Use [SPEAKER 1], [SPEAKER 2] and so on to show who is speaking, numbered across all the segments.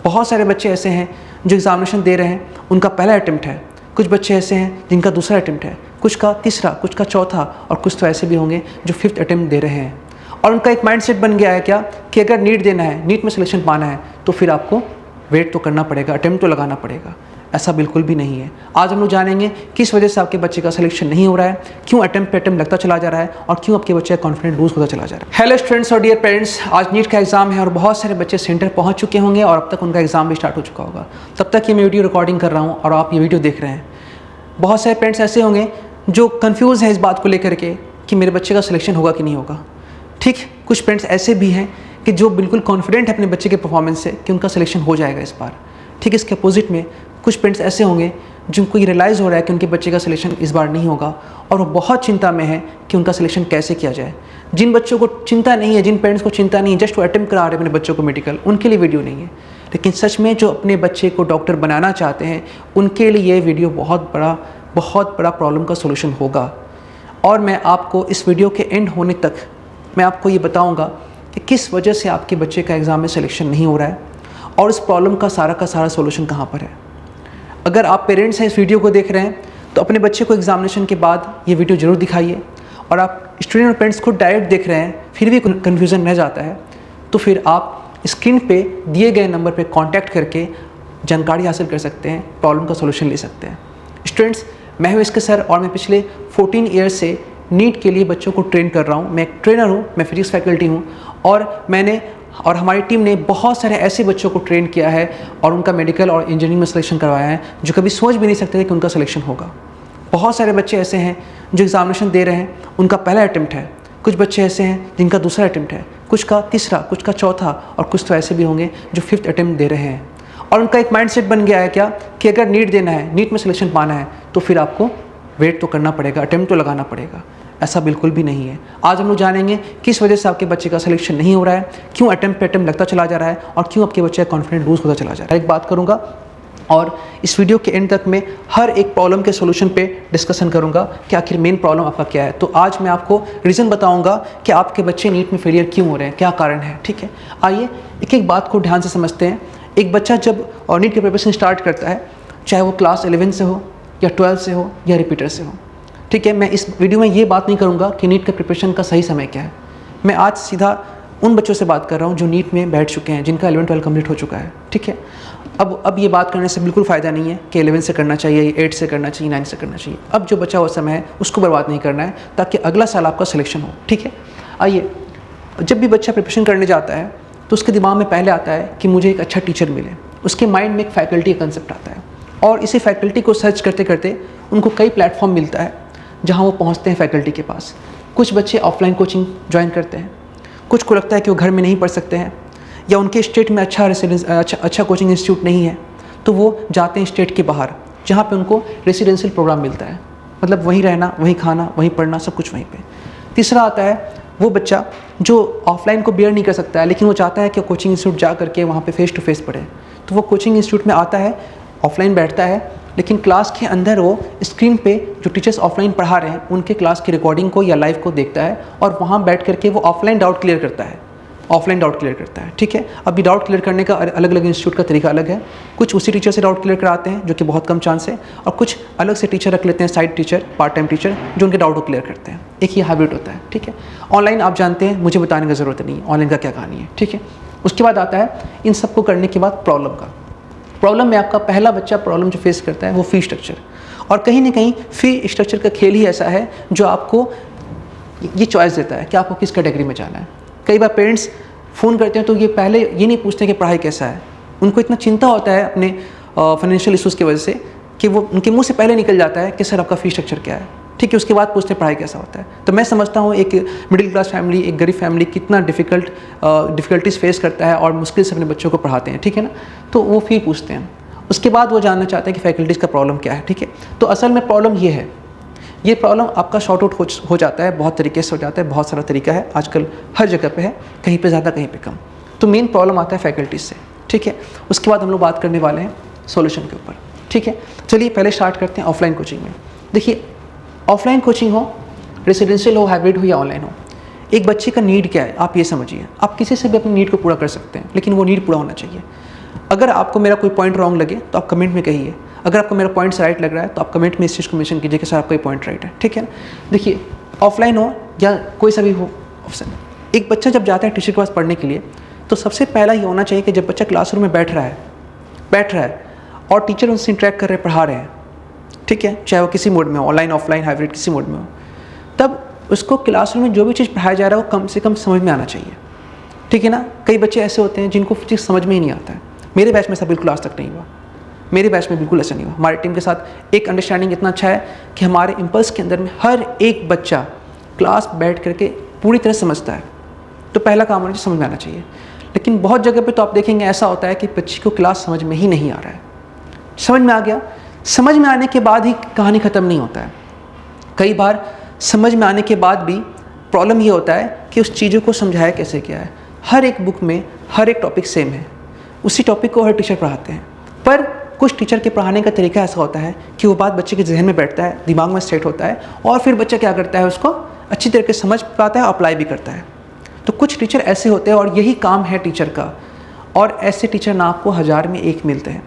[SPEAKER 1] बहुत सारे बच्चे ऐसे हैं जो एग्ज़ामिनेशन दे रहे हैं, उनका पहला अटेम्प्ट है। कुछ बच्चे ऐसे हैं जिनका दूसरा अटेम्प्ट है, कुछ का तीसरा, कुछ का चौथा, और कुछ तो ऐसे भी होंगे जो 5th अटेम्प्ट दे रहे हैं। और उनका एक माइंडसेट बन गया है क्या कि अगर नीट देना है, नीट में सिलेक्शन पाना है, तो फिर आपको वेट तो करना पड़ेगा, अटेम्प्ट तो लगाना पड़ेगा। ऐसा बिल्कुल भी नहीं है। आज हम लोग जानेंगे किस वजह से आपके बच्चे का सिलेक्शन नहीं हो रहा है, क्यों अटेम्प्ट पे अटेम्प्ट लगता चला जा रहा है, और क्यों आपके बच्चे का कॉन्फिडेंस लूज होता चला जा रहा है। हेलो स्टूडेंट्स और डियर पेरेंट्स, आज नीट का एग्जाम है और बहुत सारे बच्चे सेंटर पहुंच चुके होंगे और अब तक उनका एग्जाम भी स्टार्ट हो चुका होगा। तब तक ये मैं वीडियो रिकॉर्डिंग कर रहा हूँ और आप ये वीडियो देख रहे हैं। बहुत सारे पेरेंट्स ऐसे होंगे जो कन्फ्यूज़ हैं इस बात को लेकर के कि मेरे बच्चे का सिलेक्शन होगा कि नहीं होगा। ठीक, कुछ पेरेंट्स ऐसे भी हैं कि जो बिल्कुल कॉन्फिडेंट है अपने बच्चे के परफॉर्मेंस से कि उनका सिलेक्शन हो जाएगा इस बार। ठीक, इसके अपोजिट में कुछ पेरेंट्स ऐसे होंगे जिनको ये रियलाइज़ हो रहा है कि उनके बच्चे का सिलेक्शन इस बार नहीं होगा और वो बहुत चिंता में है कि उनका सिलेक्शन कैसे किया जाए। जिन बच्चों को चिंता नहीं है, जिन पेरेंट्स को चिंता नहीं है, जस्ट वो अटेम्प्ट करा रहे हैं अपने बच्चों को मेडिकल, उनके लिए वीडियो नहीं है। लेकिन सच में जो अपने बच्चे को डॉक्टर बनाना चाहते हैं, उनके लिए ये वीडियो बहुत बड़ा प्रॉब्लम का सोल्यूशन होगा। और मैं आपको इस वीडियो के एंड होने तक मैं आपको ये बताऊंगा कि किस वजह से आपके बच्चे का एग्ज़ाम में सिलेक्शन नहीं हो रहा है और इस प्रॉब्लम का सारा सोल्यूशन कहाँ पर है। अगर आप पेरेंट्स हैं इस वीडियो को देख रहे हैं तो अपने बच्चे को एग्जामिनेशन के बाद ये वीडियो ज़रूर दिखाइए। और आप स्टूडेंट और पेरेंट्स खुद डायरेक्ट देख रहे हैं फिर भी कन्फ्यूज़न रह जाता है, तो फिर आप स्क्रीन पे दिए गए नंबर पे कांटेक्ट करके जानकारी हासिल कर सकते हैं, प्रॉब्लम का सोल्यूशन ले सकते हैं। स्टूडेंट्स, मैं हूँ इसके सर और मैं पिछले 14 ईयर्स से नीट के लिए बच्चों को ट्रेन कर रहा हूँ। मैं एक ट्रेनर हूँ, मैं फिजिक्स फैकल्टी हूँ और हमारी टीम ने बहुत सारे ऐसे बच्चों को ट्रेन किया है और उनका मेडिकल और इंजीनियरिंग में सिलेक्शन करवाया है जो कभी सोच भी नहीं सकते थे कि उनका सिलेक्शन होगा। बहुत सारे बच्चे ऐसे हैं जो एग्ज़ामिनेशन दे रहे हैं, उनका पहला अटेम्प्ट है। कुछ बच्चे ऐसे हैं जिनका दूसरा अटेम्प्ट है, कुछ का तीसरा, कुछ का चौथा, और कुछ तो ऐसे भी होंगे जो 5th अटेम्प्ट दे रहे हैं। और उनका एक माइंडसेट बन गया है क्या कि अगर नीट देना है, नीट में सिलेक्शन पाना है, तो फिर आपको वेट तो करना पड़ेगा, अटेम्प्ट तो लगाना पड़ेगा। ऐसा बिल्कुल भी नहीं है। आज हम लोग जानेंगे किस वजह से आपके बच्चे का सिलेक्शन नहीं हो रहा है, क्यों अटेम्प्ट पे अटेम्प्ट लगता चला जा रहा है, और क्यों आपके बच्चे का कॉन्फिडेंस लूज होता चला जा रहा है। एक बात करूंगा और इस वीडियो के एंड तक में हर एक प्रॉब्लम के सोल्यूशन पे डिस्कशन करूंगा कि आखिर मेन प्रॉब्लम आपका क्या है। तो आज मैं आपको रीज़न बताऊंगा कि आपके बच्चे नीट में फेलियर क्यों हो रहे हैं, क्या कारण है। ठीक है, आइए एक एक बात को ध्यान से समझते हैं। एक बच्चा जब नीट की प्रिपरेशन स्टार्ट करता है, चाहे वो क्लास 11 से हो या 12 से हो या रिपीटर से हो, ठीक है, मैं इस वीडियो में ये बात नहीं करूँगा कि नीट के प्रिपरेशन का सही समय क्या है। मैं आज सीधा उन बच्चों से बात कर रहा हूँ जो नीट में बैठ चुके हैं, जिनका 11-12 कंप्लीट हो चुका है। ठीक है, अब ये बात करने से बिल्कुल फ़ायदा नहीं है कि 11 से करना चाहिए, 8 से करना चाहिए, 9 से करना चाहिए। अब जो बचा हुआ समय है उसको बर्बाद नहीं करना है ताकि अगला साल आपका सिलेक्शन हो। ठीक है, आइए, जब भी बच्चा प्रिपरेशन करने जाता है तो उसके दिमाग में पहले आता है कि मुझे एक अच्छा टीचर मिले। उसके माइंड में एक फैकल्टी का कंसेप्ट आता है और इसी फैकल्टी को सर्च करते करते उनको कई प्लेटफॉर्म मिलता है जहाँ वो पहुँचते हैं फैकल्टी के पास। कुछ बच्चे ऑफलाइन कोचिंग ज्वाइन करते हैं, कुछ को लगता है कि वो घर में नहीं पढ़ सकते हैं या उनके स्टेट में अच्छा कोचिंग इंस्टीट्यूट नहीं है, तो वो जाते हैं स्टेट के बाहर जहाँ पे उनको रेसिडेंशियल प्रोग्राम मिलता है, मतलब वहीं रहना, वहीं खाना, वहीं पढ़ना, सब कुछ वहीं पे। तीसरा आता है वो बच्चा जो ऑफलाइन को बेयर नहीं कर सकता है लेकिन वो चाहता है कि कोचिंग इंस्टीट्यूट जा करके वहाँ पे फेस टू फेस पढ़े, तो वो कोचिंग इंस्टीट्यूट में आता है, ऑफलाइन बैठता है, लेकिन क्लास के अंदर वो स्क्रीन पे जो टीचर्स ऑफलाइन पढ़ा रहे हैं उनके क्लास की रिकॉर्डिंग को या लाइव को देखता है और वहाँ बैठ करके वो ऑफलाइन डाउट क्लियर करता है, ठीक है। अब ये डाउट क्लियर करने का अलग अलग इंस्टीट्यूट का तरीका अलग है। कुछ उसी टीचर से डाउट क्लियर कराते हैं जो कि बहुत कम चांस है, और कुछ अलग से टीचर रख लेते हैं, side teacher, part time teacher, जो उनके डाउट को क्लियर करते हैं। एक ये हाइब्रिड होता है। ठीक है, ऑनलाइन आप जानते हैं, मुझे बताने की ज़रूरत नहीं, ऑनलाइन का क्या कहानी है। ठीक है, उसके बाद आता है इन सबको करने के बाद प्रॉब्लम में आपका पहला बच्चा प्रॉब्लम जो फेस करता है वो फ़ी स्ट्रक्चर। और कहीं ना कहीं फ़ी स्ट्रक्चर का खेल ही ऐसा है जो आपको ये चॉइस देता है कि आपको किस कैटेगरी में जाना है। कई बार पेरेंट्स फ़ोन करते हैं तो ये पहले ये नहीं पूछते कि पढ़ाई कैसा है, उनको इतना चिंता होता है अपने फाइनेंशियल इशूज़ की वजह से कि वो उनके मुंह से पहले निकल जाता है कि सर आपका फ़ी स्ट्रक्चर क्या है। ठीक है, उसके बाद पूछते हैं पढ़ाई कैसा होता है। तो मैं समझता हूँ एक मिडिल क्लास फैमिली, एक गरीब फैमिली कितना डिफ़िकल्टीज़ फेस करता है और मुश्किल से अपने बच्चों को पढ़ाते हैं। ठीक है ना, तो वो फ़ी पूछते हैं, उसके बाद वो जानना चाहते हैं कि फैकल्टीज़ का प्रॉब्लम क्या है। ठीक है, तो असल में प्रॉब्लम ये है, ये प्रॉब्लम आपका शॉर्ट आउट हो जाता है, बहुत तरीके से हो जाता है, बहुत सारा तरीका है, आजकल हर जगह पे है, कहीं पे ज़्यादा कहीं पे कम। तो मेन प्रॉब्लम आता है फैकल्टीज से। ठीक है, उसके बाद हम लोग बात करने वाले हैं सॉल्यूशन के ऊपर। ठीक है, चलिए पहले स्टार्ट करते हैं ऑफलाइन कोचिंग में। देखिए, ऑफलाइन कोचिंग हो, रेसिडेंशियल हो, हाइब्रिड हो या ऑनलाइन हो, एक बच्चे का नीड क्या है आप ये समझिए। आप किसी से भी अपनी नीड को पूरा कर सकते हैं, लेकिन वो नीड पूरा होना चाहिए। अगर आपको मेरा कोई पॉइंट रॉन्ग लगे तो आप कमेंट में कहिए, अगर आपको मेरा पॉइंट्स राइट लग रहा है तो आप कमेंट में इस चीज़ को मेंशन कीजिए कि सर आपका ये पॉइंट राइट है, ठीक है ना। देखिए ऑफलाइन हो या कोई सा भी हो ऑप्शन, एक बच्चा जब जाता है टीचर के पास पढ़ने के लिए तो सबसे पहला ये होना चाहिए कि जब बच्चा क्लासरूम में बैठ रहा है और टीचर उनसे इंटरेक्ट कर रहे पढ़ा रहे हैं, ठीक है, चाहे वो किसी मोड में हो, ऑनलाइन ऑफलाइन हाइब्रिड किसी मोड में हो, तब उसको क्लासरूम में जो भी चीज़ पढ़ाया जा रहा है वो कम से कम समझ में आना चाहिए, ठीक है ना। कई बच्चे ऐसे होते हैं जिनको चीज़ समझ में ही नहीं आता है। मेरे बैच में ऐसा बिल्कुल आज तक नहीं हुआ, मेरे बैच में बिल्कुल ऐसा नहीं हुआ। हमारी टीम के साथ एक अंडरस्टैंडिंग इतना अच्छा है कि हमारे इम्पल्स के अंदर में हर एक बच्चा क्लास बैठ करके पूरी तरह समझता है। तो पहला काम होना चाहिए, समझ में आना चाहिए। लेकिन बहुत जगह पे तो आप देखेंगे ऐसा होता है कि बच्चे को क्लास समझ में ही नहीं आ रहा है। समझ में आ गया, समझ में आने के बाद ही कहानी ख़त्म नहीं होता है। कई बार समझ में आने के बाद भी प्रॉब्लम ये होता है कि उस चीज़ों को समझाया कैसे गया है। हर एक बुक में हर एक टॉपिक सेम है, उसी टॉपिक को हर टीचर पढ़ाते हैं, पर कुछ टीचर के पढ़ाने का तरीका ऐसा होता है कि वो बात बच्चे के जहन में बैठता है, दिमाग में सेट होता है और फिर बच्चा क्या करता है, उसको अच्छी तरीके से समझ पाता है, अप्लाई भी करता है। तो कुछ टीचर ऐसे होते हैं और यही काम है टीचर का, और ऐसे टीचर ना आपको 1000 में एक मिलते हैं।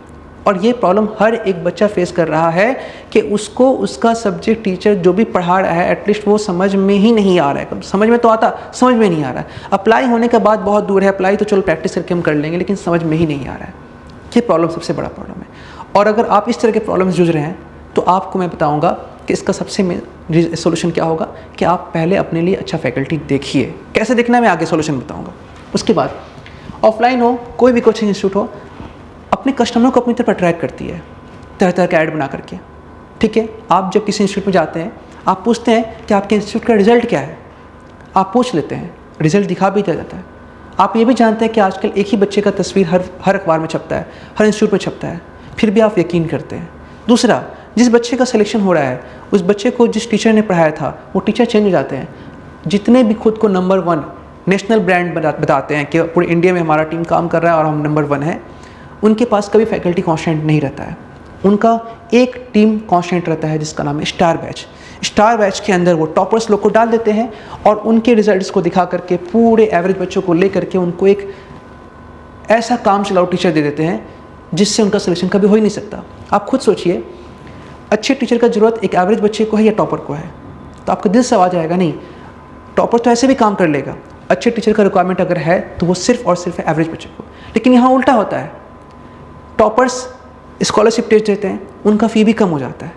[SPEAKER 1] और ये प्रॉब्लम हर एक बच्चा फेस कर रहा है कि उसको उसका सब्जेक्ट टीचर जो भी पढ़ा रहा है एटलीस्ट वो समझ में ही नहीं आ रहा है। समझ में तो आता, समझ में नहीं आ रहा है। अप्लाई होने का बात बहुत दूर है, अप्लाई तो चलो प्रैक्टिस करके हम कर लेंगे, लेकिन समझ में ही नहीं आ रहा है। ये प्रॉब्लम सबसे बड़ा प्रॉब्लम है। और अगर आप इस तरह के प्रॉब्लम्स जूझ रहे हैं तो आपको मैं बताऊँगा कि इसका सबसे सोल्यूशन क्या होगा कि आप पहले अपने लिए अच्छा फैकल्टी देखिए। कैसे देखना है मैं आगे सोल्यूशन बताऊँगा। उसके बाद ऑफलाइन हो, कोई भी कोचिंग इंस्टीट्यूट हो, अपने कस्टमरों को अपनी तरफ अट्रैक्ट करती है तरह तरह का ऐड बना करके, ठीक है। आप जब किसी इंस्टीट्यूट में जाते हैं आप पूछते हैं कि आपके इंस्टीट्यूट का रिज़ल्ट क्या है, आप पूछ लेते हैं, रिज़ल्ट दिखा भी दिया जाता है। आप ये भी जानते हैं कि आजकल एक ही बच्चे का तस्वीर हर अखबार में छपता है, हर इंस्टीट्यूट में छपता है, फिर भी आप यकीन करते हैं। दूसरा, जिस बच्चे का सिलेक्शन हो रहा है उस बच्चे को जिस टीचर ने पढ़ाया था वो टीचर चेंज हो जाते हैं। जितने भी खुद को नंबर 1 नेशनल ब्रांड बताते हैं कि पूरे इंडिया में हमारा टीम काम कर रहा है और हम नंबर 1 है, उनके पास कभी फैकल्टी कांस्टेंट नहीं रहता है। उनका एक टीम कांस्टेंट रहता है जिसका नाम है स्टार बैच। स्टार बैच के अंदर वो टॉपर्स लोग को डाल देते हैं और उनके रिजल्ट्स को दिखा करके पूरे एवरेज बच्चों को ले करके उनको एक ऐसा काम चलाओ टीचर दे देते हैं जिससे उनका सिलेक्शन कभी हो ही नहीं सकता। आप खुद सोचिए, अच्छे टीचर का ज़रूरत एक एवरेज बच्चे को है या टॉपर को है? तो आपका दिल से आवाज़ आएगा नहीं, टॉपर तो ऐसे भी काम कर लेगा। अच्छे टीचर का रिक्वायरमेंट अगर है तो वो सिर्फ और सिर्फ है एवरेज बच्चे को। लेकिन यहाँ उल्टा होता है, टॉपर्स स्कॉलरशिप टेस्ट देते हैं, उनका फ़ी भी कम हो जाता है,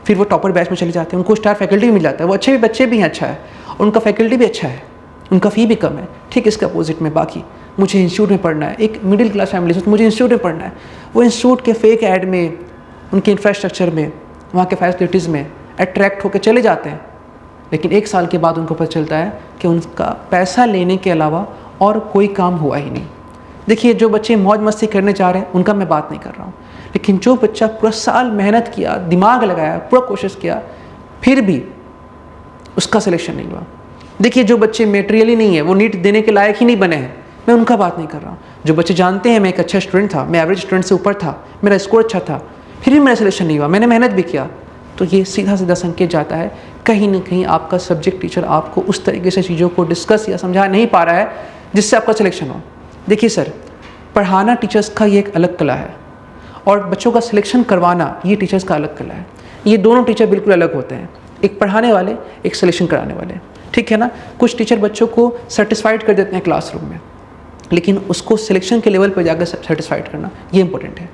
[SPEAKER 1] फिर वो टॉपर बैच में चले जाते हैं, उनको स्टार फैकल्टी भी मिल जाता है, वो अच्छे भी बच्चे भी हैं, अच्छा है, उनका फैकल्टी भी अच्छा है, उनका फ़ी भी कम है। ठीक इसके अपोजिट में बाकी मुझे इंस्टीट्यूट में पढ़ना है, एक मिडिल क्लास फैमिली से मुझे इंस्टीट्यूट में पढ़ना है, वो इंस्टीट्यूट के फेक ऐड में, उनके इंफ्रास्ट्रक्चर में, वहाँ के फैसिलिटीज़ में अट्रैक्ट होकर चले जाते हैं। लेकिन 1 साल के बाद उनको पता चलता है कि उनका पैसा लेने के अलावा और कोई काम हुआ ही नहीं। देखिए, जो बच्चे मौज मस्ती करने जा रहे हैं उनका मैं बात नहीं कर रहा हूँ, लेकिन जो बच्चा पूरा साल मेहनत किया, दिमाग लगाया, पूरा कोशिश किया, फिर भी उसका सिलेक्शन नहीं हुआ। देखिए, जो बच्चे मेटेरियली नहीं है, वो नीट देने के लायक ही नहीं बने हैं, मैं उनका बात नहीं कर रहा हूँ। जो बच्चे जानते हैं मैं एक अच्छा स्टूडेंट था, मैं एवरेज स्टूडेंट से ऊपर था, मेरा स्कोर अच्छा था, फिर भी मेरा सिलेक्शन नहीं हुआ, मैंने मेहनत भी किया, तो ये सीधा सीधा संकेत जाता है कहीं ना कहीं आपका सब्जेक्ट टीचर आपको उस तरीके से चीज़ों को डिस्कस या समझा नहीं पा रहा है जिससे आपका सिलेक्शन हो। देखिए सर, पढ़ाना टीचर्स का ये एक अलग कला है और बच्चों का सिलेक्शन करवाना ये टीचर्स का अलग कला है। ये दोनों टीचर बिल्कुल अलग होते हैं, एक पढ़ाने वाले, एक सिलेक्शन कराने वाले, ठीक है ना। कुछ टीचर बच्चों को सेटिस्फाइड कर देते हैं क्लासरूम में, लेकिन उसको सिलेक्शन के लेवल पर जाकर सेटिस्फाइड करना ये इंपॉर्टेंट है।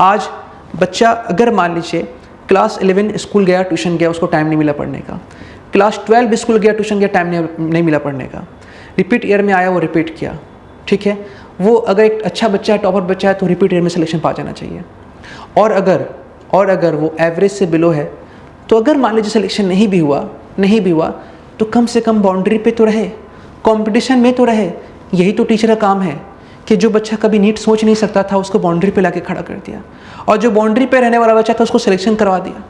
[SPEAKER 1] आज बच्चा अगर मान लीजिए क्लास 11 स्कूल गया, ट्यूशन गया, उसको टाइम नहीं मिला पढ़ने का, क्लास 12 भी स्कूल गया, ट्यूशन गया, टाइम नहीं मिला पढ़ने का, रिपीट ईयर में आया, वो रिपीट किया, ठीक है, वो अगर एक अच्छा बच्चा है, टॉपर बच्चा है, तो रिपीट ईयर में सिलेक्शन पा जाना चाहिए। और अगर वो एवरेज से बिलो है, तो अगर मान लीजिए सिलेक्शन नहीं भी हुआ तो कम से कम बाउंड्री पे तो रहे, कंपटीशन में तो रहे। यही तो टीचर का काम है कि जो बच्चा कभी नीट सोच नहीं सकता था उसको बाउंड्री पे लाके खड़ा कर दिया, और जो बाउंड्री पे रहने वाला बच्चा था उसको सिलेक्शन करवा दिया।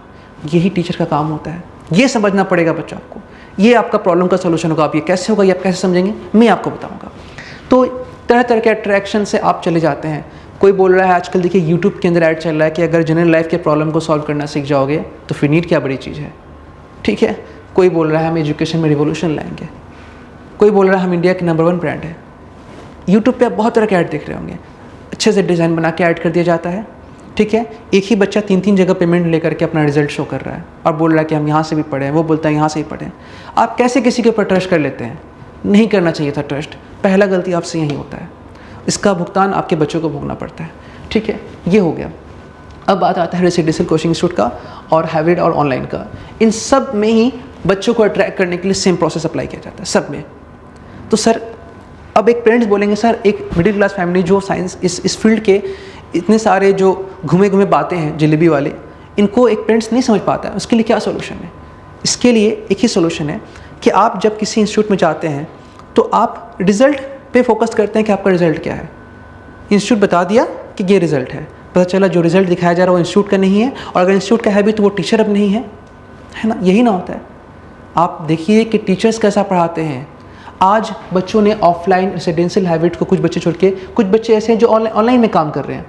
[SPEAKER 1] यही टीचर का काम होता है, ये समझना पड़ेगा बच्चा आपको। ये आपका प्रॉब्लम का सोल्यूशन होगा। आप ये कैसे होगा, ये आप कैसे समझेंगे, मैं आपको बताऊँगा। तो तरह तरह के अट्रैक्शन से आप चले जाते हैं। कोई बोल रहा है आजकल, देखिए यूट्यूब के अंदर ऐड चल रहा है कि अगर जनरल लाइफ के प्रॉब्लम को सॉल्व करना सीख जाओगे तो फिर नीट क्या बड़ी चीज़ है, ठीक है। कोई बोल रहा है हम एजुकेशन में रिवोल्यूशन लाएंगे, कोई बोल रहा है हम इंडिया के नंबर 1 ब्रांड है। यूट्यूब पे आप बहुत तरह के ऐड देख रहे होंगे। अच्छे से डिज़ाइन बना के ऐड कर दिया जाता है, ठीक है। एक ही बच्चा 3-3 जगह पेमेंट लेकर के अपना रिजल्ट शो कर रहा है और बोल रहा है कि हम यहाँ से भी पढ़े हैं, वो बोलता है यहाँ से ही पढ़े हैं। आप कैसे किसी के ऊपर ट्रस्ट कर लेते हैं? नहीं करना चाहिए था ट्रस्ट। पहला गलती आपसे यही होता है, इसका भुगतान आपके बच्चों को भोगना पड़ता है, ठीक है। ये हो गया। अब बात आता है रेसिडेंशियल कोचिंग इंस्टीट्यूट का और हाइब्रिड और ऑनलाइन का। इन सब में ही बच्चों को अट्रैक्ट करने के लिए सेम प्रोसेस अप्लाई किया जाता है, सब में। तो सर अब एक पेरेंट्स बोलेंगे सर एक मिडिल क्लास फैमिली जो साइंस इस फील्ड के इतने सारे जो घूमे घूमे बातें हैं जलेबी वाले, इनको एक पेरेंट्स नहीं समझ पाता है, उसके लिए क्या सोल्यूशन है? इसके लिए एक ही सोल्यूशन है कि आप जब किसी इंस्टीट्यूट में जाते हैं तो आप रिज़ल्ट पे फोकस करते हैं कि आपका रिज़ल्ट क्या है। इंस्टीट्यूट बता दिया कि ये रिज़ल्ट है, पता चला जो रिज़ल्ट दिखाया जा रहा है वो इंस्टीट्यूट का नहीं है, और अगर इंस्टीट्यूट का है भी तो वो टीचर अब नहीं है, है ना? यही ना होता है। आप देखिए कि टीचर्स कैसा पढ़ाते हैं। आज बच्चों ने ऑफलाइन रेसिडेंशियल हाइब्रिड को कुछ बच्चे छोड़ के, कुछ बच्चे ऐसे हैं जो ऑनलाइन में काम कर रहे हैं,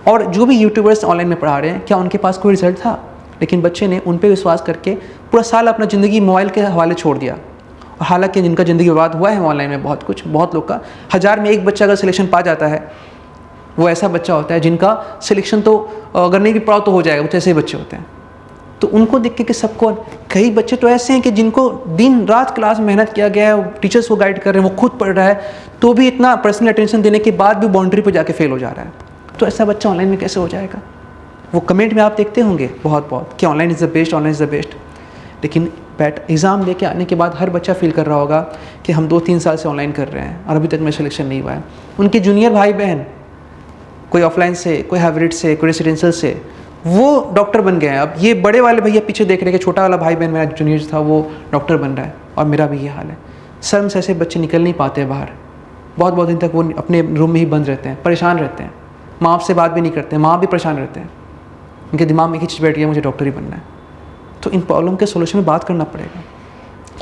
[SPEAKER 1] और जो भी यूट्यूबर्स ऑनलाइन में पढ़ा रहे हैं, क्या उनके पास कोई रिजल्ट था? लेकिन बच्चे ने उन पर विश्वास करके पूरा साल अपना ज़िंदगी मोबाइल के हवाले छोड़ दिया। और हालांकि जिनका ज़िंदगी बर्बाद हुआ है ऑनलाइन में बहुत लोग का, 1000 में एक बच्चा अगर सिलेक्शन पा जाता है, वो ऐसा बच्चा होता है जिनका सिलेक्शन तो अगर नहीं भी पढ़ा तो हो जाएगा, वो ऐसे ही बच्चे होते हैं। तो उनको देख के कि सबको, कई बच्चे तो ऐसे हैं कि जिनको दिन रात क्लास में मेहनत किया गया है, टीचर्स को गाइड कर रहे हैं, वो खुद पढ़ रहा है, तो भी इतना पर्सनल अटेंशन देने के बाद भी बाउंड्री पर जाके फेल हो जा रहा है। तो ऐसा बच्चा ऑनलाइन में कैसे हो जाएगा? वो कमेंट में आप देखते होंगे बहुत कि online is the best, online is the best. लेकिन एग्ज़ाम दे के आने के बाद हर बच्चा फील कर रहा होगा कि हम 2-3 साल से ऑनलाइन कर रहे हैं और अभी तक मेरा सिलेक्शन नहीं हुआ है। उनके जूनियर भाई बहन, कोई ऑफलाइन से, कोई हाइब्रिड से, कोई रेसिडेंशियल से, वो डॉक्टर बन गए हैं। अब ये बड़े वाले भैया पीछे देख रहे हैं कि छोटा वाला भाई बहन मेरा जूनियर था वो डॉक्टर बन रहा है, और मेरा भी ये हाल है। शर्म से ऐसे बच्चे निकल नहीं पाते बाहर, बहुत दिन तक वो अपने रूम में ही बंद रहते हैं, परेशान रहते हैं, माँ बाप से बात भी नहीं करते, माँ भी परेशान रहते हैं, उनके दिमाग में एक ही चीज़ बैठ गया, मुझे डॉक्टर ही बनना है। तो इन प्रॉब्लम के सोल्यूशन में बात करना पड़ेगा।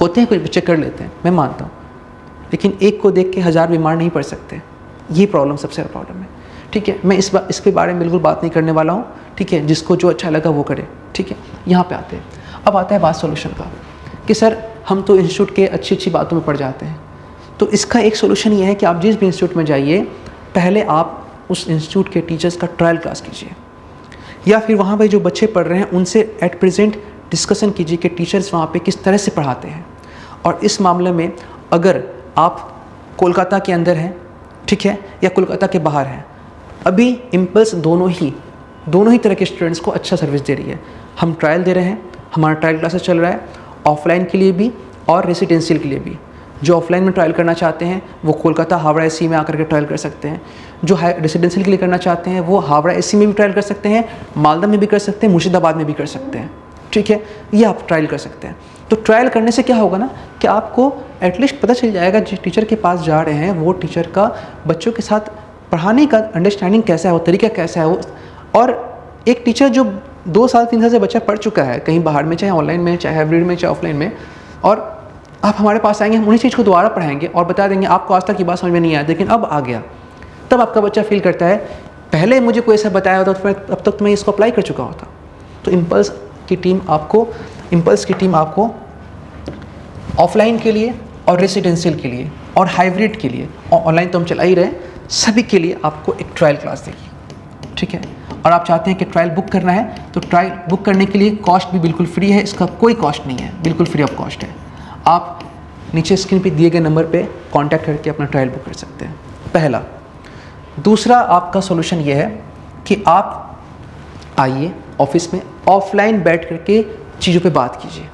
[SPEAKER 1] होते हैं कुछ बच्चे कर लेते हैं, मैं मानता हूँ, लेकिन एक को देख के 1000 बीमार नहीं पड़ सकते। ये प्रॉब्लम सबसे बड़ा प्रॉब्लम है, ठीक है। मैं इस पे बारे में बिल्कुल बात नहीं करने वाला हूँ, ठीक है। जिसको जो अच्छा लगा वो करे, ठीक है। यहाँ पे आते हैं, अब आता है बात सोल्यूशन का कि सर हम तो इंस्टीट्यूट के अच्छी बातों में पड़ जाते हैं। तो इसका एक सोल्यूशन ये है कि आप जिस भी इंस्टीट्यूट में जाइए, पहले आप उस इंस्टीट्यूट के टीचर्स का ट्रायल क्लास कीजिए, या फिर वहाँ पे जो बच्चे पढ़ रहे हैं उनसे एट प्रेजेंट डिस्कशन कीजिए कि टीचर्स वहाँ पे किस तरह से पढ़ाते हैं। और इस मामले में अगर आप कोलकाता के अंदर हैं, ठीक है, या कोलकाता के बाहर हैं, अभी इम्पल्स दोनों ही तरह के स्टूडेंट्स को अच्छा सर्विस दे रही है। हम ट्रायल दे रहे हैं, हमारा ट्रायल क्लासेस चल रहा है, ऑफलाइन के लिए भी और रेसिडेंशियल के लिए भी। जो ऑफलाइन में ट्रायल करना चाहते हैं वो कोलकाता हावड़ा एसी में आकर के ट्रायल कर सकते हैं। जो रेसिडेंशियल के लिए करना चाहते हैं वो हावड़ा एसी में भी ट्रायल कर सकते हैं, मालदा में भी कर सकते हैं, मुर्शिदाबाद में भी कर सकते हैं, ठीक है। ये आप ट्रायल कर सकते हैं। तो ट्रायल करने से क्या होगा ना कि आपको एटलीस्ट पता चल जाएगा जिस टीचर के पास जा रहे हैं वो टीचर का बच्चों के साथ पढ़ाने का अंडरस्टैंडिंग कैसा है, वो तरीका कैसा है वो। और एक टीचर जो 2 साल 3 साल से बच्चा पढ़ चुका है कहीं बाहर में, चाहे ऑनलाइन में, चाहे हाइब्रिड में, चाहे ऑफलाइन में, और आप हमारे पास आएंगे, हम उन्हीं चीज़ को दोबारा पढ़ाएंगे और बता देंगे आपको आज तक की बात समझ में नहीं आया लेकिन अब आ गया, तब आपका बच्चा फील करता है पहले मुझे कोई ऐसा बताया होता तो अब तक तो मैं इसको अप्लाई कर चुका होता। तो इम्पल्स की टीम आपको ऑफलाइन के लिए और रेसिडेंशियल के लिए और हाइब्रिड के लिए, ऑनलाइन तो हम चला ही रहे, सभी के लिए आपको एक ट्रायल क्लास देगी, ठीक है। और आप चाहते हैं कि ट्रायल बुक करना है तो ट्रायल बुक करने के लिए कॉस्ट भी बिल्कुल फ्री है, इसका कोई कॉस्ट नहीं है, बिल्कुल फ्री ऑफ कॉस्ट है। आप नीचे स्क्रीन पे दिए गए नंबर पे कांटेक्ट करके अपना ट्रायल बुक कर सकते हैं, पहला। दूसरा आपका सॉल्यूशन ये है कि आप आइए ऑफिस में, ऑफलाइन बैठ करके चीज़ों पे बात कीजिए।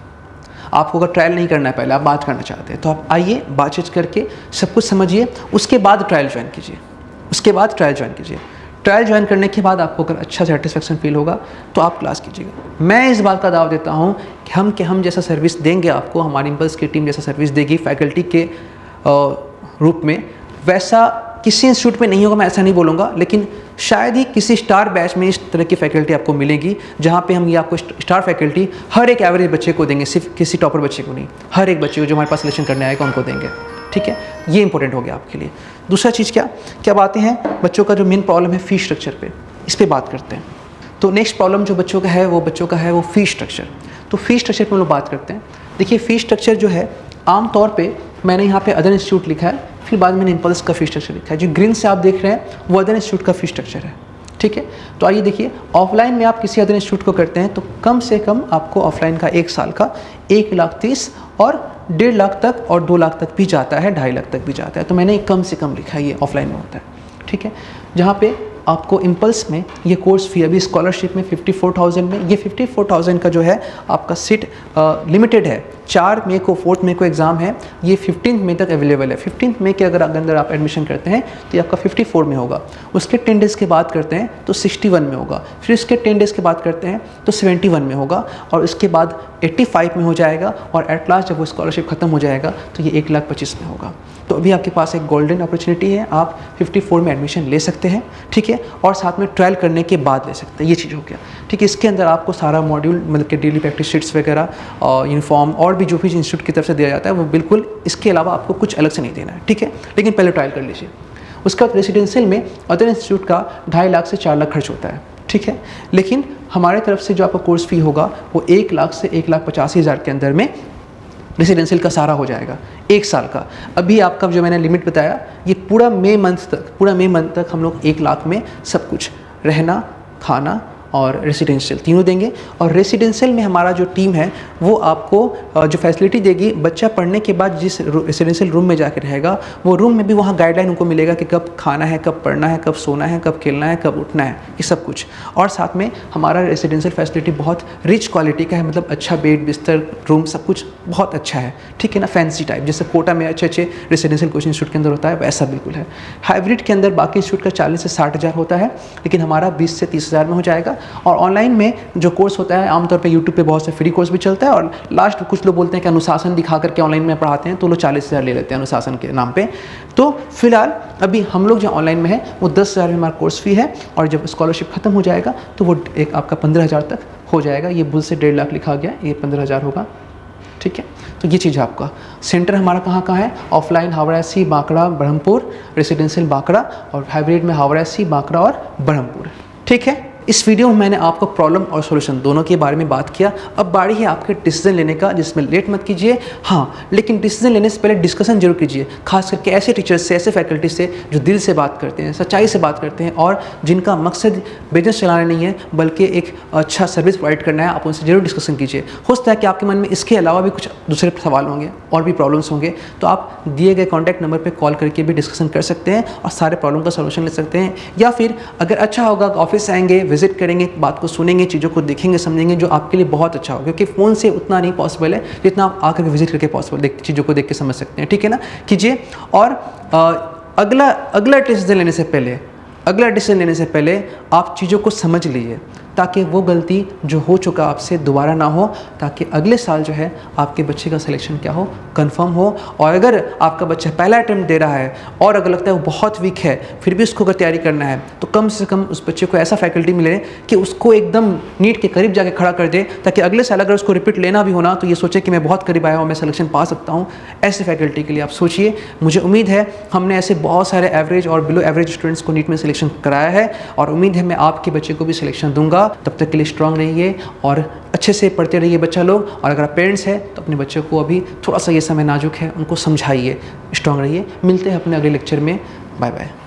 [SPEAKER 1] आपको अगर ट्रायल नहीं करना है, पहले आप बात करना चाहते हैं तो आप आइए, बातचीत करके सब कुछ समझिए, उसके बाद ट्रायल ज्वाइन कीजिए। ट्रायल ज्वाइन करने के बाद आपको अगर अच्छा सेटिस्फेक्शन फील होगा तो आप क्लास कीजिएगा। मैं इस बात का दावा देता हूँ कि हम जैसा सर्विस देंगे आपको, हमारी इम्पल्स की टीम जैसा सर्विस देगी फैकल्टी के रूप में, वैसा किसी इंस्टीट्यूट में नहीं होगा, मैं ऐसा नहीं बोलूँगा, लेकिन शायद ही किसी स्टार बैच में इस तरह की फैकल्टी आपको मिलेगी जहाँ पे हम ये आपको स्टार फैकल्टी हर एक एवरेज बच्चे को देंगे, सिर्फ किसी टॉपर बच्चे को नहीं, हर एक बच्चे को जो हमारे पास सिलेक्शन करने आएगा उनको देंगे, ठीक है। ये इंपॉर्टेंट हो गया आपके लिए। दूसरा चीज़ क्या बातें हैं, बच्चों का जो मेन प्रॉब्लम है फीस स्ट्रक्चर पे, इस पर बात करते हैं। तो नेक्स्ट प्रॉब्लम जो बच्चों का है वो फीस स्ट्रक्चर। तो फीस स्ट्रक्चर पर हम लोग बात करते हैं। देखिए फीस स्ट्रक्चर जो है आमतौर पे मैंने यहाँ पे अदर इंस्टीट्यूट लिखा है, फिर बाद में मैंने इम्पल्स का फ़ी स्ट्रक्चर लिखा है। जो ग्रीन से आप देख रहे हैं वो अदर इंस्टीट्यूट का फ़ी स्ट्रक्चर है, ठीक है। तो आइए देखिए, ऑफलाइन में आप किसी अदर इंस्टीट्यूट को करते हैं तो कम से कम आपको ऑफलाइन का 1 साल का 1,30,000 और 1.5 लाख तक और 2 लाख तक भी जाता है, 2.5 लाख तक भी जाता है। तो मैंने कम से कम लिखा है, ये ऑफलाइन में होता है, ठीक है। जहाँ पे आपको इम्पल्स में ये कोर्स फ़ी अभी स्कॉलरशिप में 54,000 में, ये 54,000 का जो है आपका सीट लिमिटेड है। 4 मई को 4 मई को एग्ज़ाम है, ये 15 मई तक अवेलेबल है। 15 मई के अंदर आप एडमिशन करते हैं तो ये आपका 54 में होगा। उसके 10 डेज़ के बाद करते हैं तो 61 में होगा, फिर उसके 10 डेज़ के बाद करते हैं तो 71 में होगा, और उसके बाद 85 में हो जाएगा, और एट लास्ट जब वो स्कॉलरशिप ख़त्म हो जाएगा तो ये 1,25,000 में होगा। तो अभी आपके पास एक गोल्डन अपॉर्चुनिटी है, आप 54 में एडमिशन ले सकते हैं, ठीक है, और साथ में ट्रायल करने के बाद ले सकते हैं। ये चीज़ हो गया, ठीक है। इसके अंदर आपको सारा मॉड्यूल मतलब कि डेली प्रैक्टिस शीट्स वगैरह और यूनिफॉर्म और भी जो भी इंस्टीट्यूट की तरफ से दिया जाता है वो बिल्कुल, इसके अलावा आपको कुछ अलग से नहीं देना है, ठीक है। लेकिन पहले ट्रायल कर लीजिए। उसके बाद रेसिडेंशियल में अदर इंस्टीट्यूट का 2.5 लाख से 4 लाख खर्च होता है, ठीक है। लेकिन हमारे तरफ से जो आपका कोर्स फ़ी होगा वो 1 लाख से 1,85,000 के अंदर में रेसिडेंशियल का सारा हो जाएगा 1 साल का। अभी आपका जो मैंने लिमिट बताया, ये पूरा मई मंथ तक हम लोग 1 लाख में सब कुछ, रहना, खाना और रेसिडेंशियल तीनों देंगे। और रेसिडेंशियल में हमारा जो टीम है वो आपको जो फैसिलिटी देगी, बच्चा पढ़ने के बाद जिस रेसिडेंशियल रूम में जाके रहेगा वो रूम में भी वहाँ गाइडलाइन उनको मिलेगा कि कब खाना है, कब पढ़ना है, कब सोना है, कब खेलना है, कब उठना है, ये सब कुछ। और साथ में हमारा रेसिडेंशियल फैसिलिटी बहुत रिच क्वालिटी का है, मतलब अच्छा बेड, बिस्तर, रूम सब कुछ बहुत अच्छा है, ठीक है ना, फैंसी टाइप, जैसे कोटा में अच्छे रेसिडेंशियल कोचिंग इंस्टीट्यूट के अंदर होता है वैसा बिल्कुल है। हाइब्रिड के अंदर बाकी इंस्टीट्यूट का 40 से 60 हज़ार होता है, लेकिन हमारा 20 से 30 हज़ार में हो जाएगा। और ऑनलाइन में जो कोर्स होता है, आमतौर पे यूट्यूब पे बहुत से फ्री कोर्स भी चलता है, और लास्ट कुछ लोग बोलते हैं कि अनुशासन दिखा करके ऑनलाइन में पढ़ाते हैं, तो लोग 40 हज़ार ले लेते हैं अनुशासन के नाम पे। तो फिलहाल अभी हम लोग जो ऑनलाइन में है वो 10,000 में हमारा कोर्स फ़ी है, और जब स्कॉलरशिप खत्म हो जाएगा तो वो एक आपका 15,000 तक हो जाएगा। ये बुल से 1.5 लाख लिखा गया, ये 15,000 होगा, ठीक है। तो ये चीज़ है आपका। सेंटर हमारा कहाँ कहाँ है? ऑफलाइन हावड़ा सी, बांकड़ा, ब्रह्मपुर, रेसिडेंशियल बांकड़ा, और हाइब्रिड में हावड़ा सी, बांकड़ा और ब्रह्मपुर, ठीक है। इस वीडियो में मैंने आपको प्रॉब्लम और सॉल्यूशन दोनों के बारे में बात किया। अब बारी है आपके डिसीजन लेने का, जिसमें लेट मत कीजिए, हाँ, लेकिन डिसीजन लेने से पहले डिस्कशन जरूर कीजिए, खास करके ऐसे टीचर्स से, ऐसे फैकल्टी से जो दिल से बात करते हैं, सच्चाई से बात करते हैं, और जिनका मकसद बिजनेस चलाना नहीं है बल्कि एक अच्छा सर्विस प्रोवाइड करना है। आप उनसे जरूर डिस्कशन कीजिए। हो सकता है कि आपके मन में इसके अलावा भी कुछ दूसरे सवाल होंगे और भी प्रॉब्लम्स होंगे, तो आप दिए गए कॉन्टैक्ट नंबर पर कॉल करके भी डिस्कशन कर सकते हैं और सारे प्रॉब्लम का सोल्यूशन ले सकते हैं। या फिर अगर अच्छा होगा ऑफिस आएंगे, विजिट करेंगे, बात को सुनेंगे, चीज़ों को देखेंगे, समझेंगे, जो आपके लिए बहुत अच्छा होगा, क्योंकि फ़ोन से उतना नहीं पॉसिबल है जितना आप आकर के विजिट करके पॉसिबल चीज़ों को देख के समझ सकते हैं, ठीक है ना, कीजिए। और अगला डिसीजन लेने से पहले आप चीज़ों को समझ लीजिए, ताकि वो गलती जो हो चुका आपसे दोबारा ना हो, ताकि अगले साल जो है आपके बच्चे का सिलेक्शन क्या हो, कंफर्म हो। और अगर आपका बच्चा पहला अटेम्प्ट दे रहा है और अगर लगता है वो बहुत वीक है, फिर भी उसको अगर तैयारी करना है, तो कम से कम उस बच्चे को ऐसा फैकल्टी मिले कि उसको एकदम नीट के करीब जाके खड़ा कर दे, ताकि अगले साल अगर उसको रिपीट लेना भी होना तो ये सोचे कि मैं बहुत करीब आया हूँ, मैं सिलेक्शन पा सकता हूँ। ऐसे फैकल्टी के लिए आप सोचिए। मुझे उम्मीद है हमने ऐसे बहुत सारे एवरेज और बिलो एवरेज स्टूडेंट्स को नीट में सिलेक्शन कराया है, और उम्मीद है मैं आपके बच्चे को भी सिलेक्शन दूंगा। तब तक के लिए स्ट्रांग रहिए और अच्छे से पढ़ते रहिए बच्चा लोग। और अगर आप पेरेंट्स हैं तो अपने बच्चों को अभी थोड़ा सा ये समय नाजुक है, उनको समझाइए, स्ट्रांग रहिए। मिलते हैं अपने अगले लेक्चर में। Bye bye.